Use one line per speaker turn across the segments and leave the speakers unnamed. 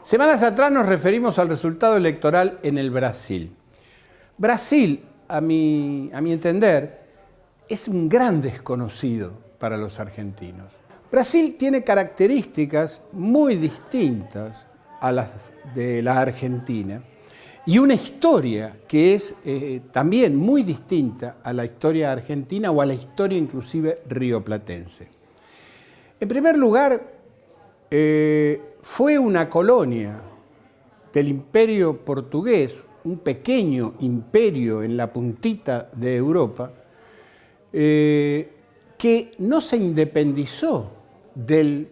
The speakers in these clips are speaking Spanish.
Semanas atrás nos referimos al resultado electoral en el Brasil. Brasil, a mi entender, es un gran desconocido para los argentinos. Brasil tiene características muy distintas a las de la Argentina y una historia que es también muy distinta a la historia argentina o a la historia inclusive rioplatense. En primer lugar, fue una colonia del Imperio Portugués, un pequeño imperio en la puntita de Europa, que no se independizó de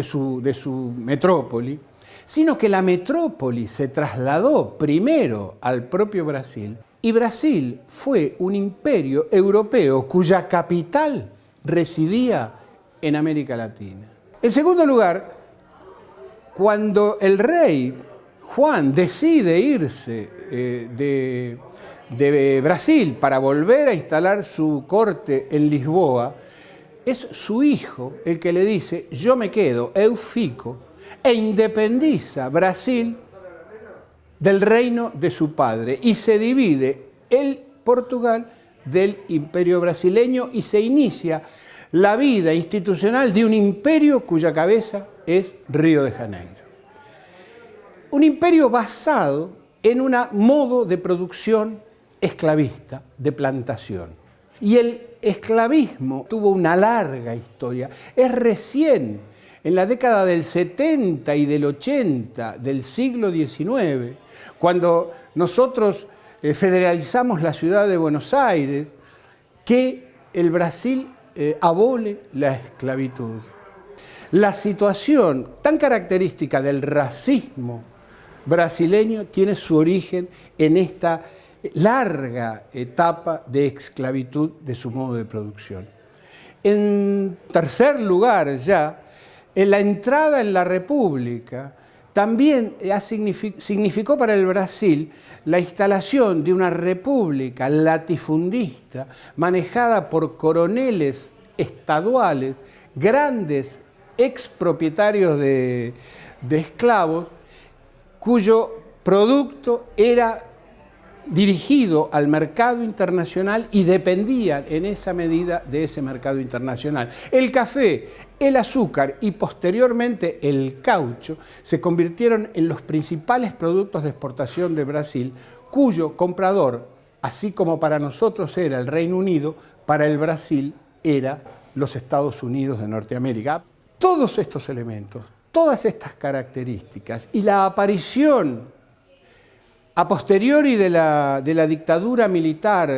su metrópoli, sino que la metrópoli se trasladó primero al propio Brasil, y Brasil fue un imperio europeo cuya capital residía en América Latina. En segundo lugar, cuando el rey Juan decide irse de Brasil para volver a instalar su corte en Lisboa, es su hijo el que le dice: yo me quedo, eu fico, e independiza Brasil del reino de su padre, y se divide el Portugal del imperio brasileño y se inicia la vida institucional de un imperio cuya cabeza es Río de Janeiro. Un imperio basado en un modo de producción esclavista, de plantación. Y el esclavismo tuvo una larga historia. Es recién, en la década del 70 y del 80 del siglo XIX, cuando nosotros federalizamos la ciudad de Buenos Aires, que el Brasil abole la esclavitud. La situación tan característica del racismo brasileño tiene su origen en esta larga etapa de esclavitud de su modo de producción. En tercer lugar, ya, en la entrada en la República también significó para el Brasil la instalación de una república latifundista manejada por coroneles estaduales, grandes expropietarios de esclavos, cuyo producto era dirigido al mercado internacional y dependían en esa medida de ese mercado internacional. El café, el azúcar y posteriormente el caucho se convirtieron en los principales productos de exportación de Brasil, cuyo comprador, así como para nosotros era el Reino Unido, para el Brasil era los Estados Unidos de Norteamérica. Todos estos elementos, todas estas características y la aparición a posteriori de la dictadura militar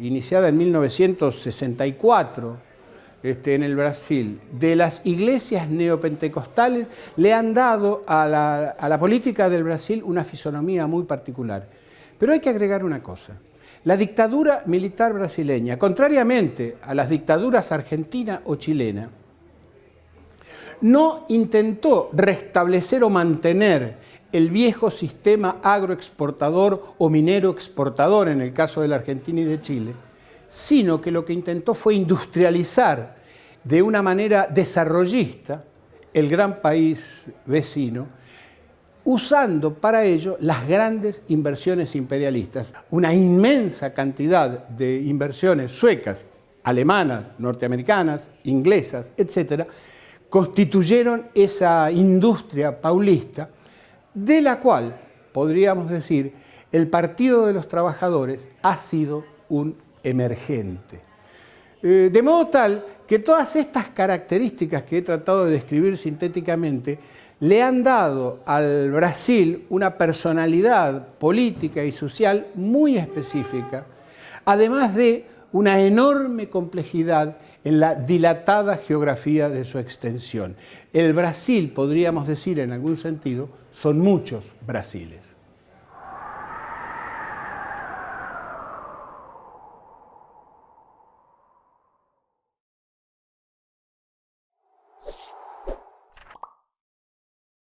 iniciada en 1964 en el Brasil, de las iglesias neopentecostales, le han dado a la política del Brasil una fisonomía muy particular. Pero hay que agregar una cosa. La dictadura militar brasileña, contrariamente a las dictaduras argentina o chilena, no intentó restablecer o mantener el viejo sistema agroexportador o minero exportador en el caso de la Argentina y de Chile, sino que lo que intentó fue industrializar de una manera desarrollista el gran país vecino, usando para ello las grandes inversiones imperialistas. Una inmensa cantidad de inversiones suecas, alemanas, norteamericanas, inglesas, etcétera, constituyeron esa industria paulista, de la cual, podríamos decir, el Partido de los Trabajadores ha sido un emergente. De modo tal que todas estas características que he tratado de describir sintéticamente le han dado al Brasil una personalidad política y social muy específica, además de una enorme complejidad en la dilatada geografía de su extensión. El Brasil, podríamos decir en algún sentido, son muchos Brasiles.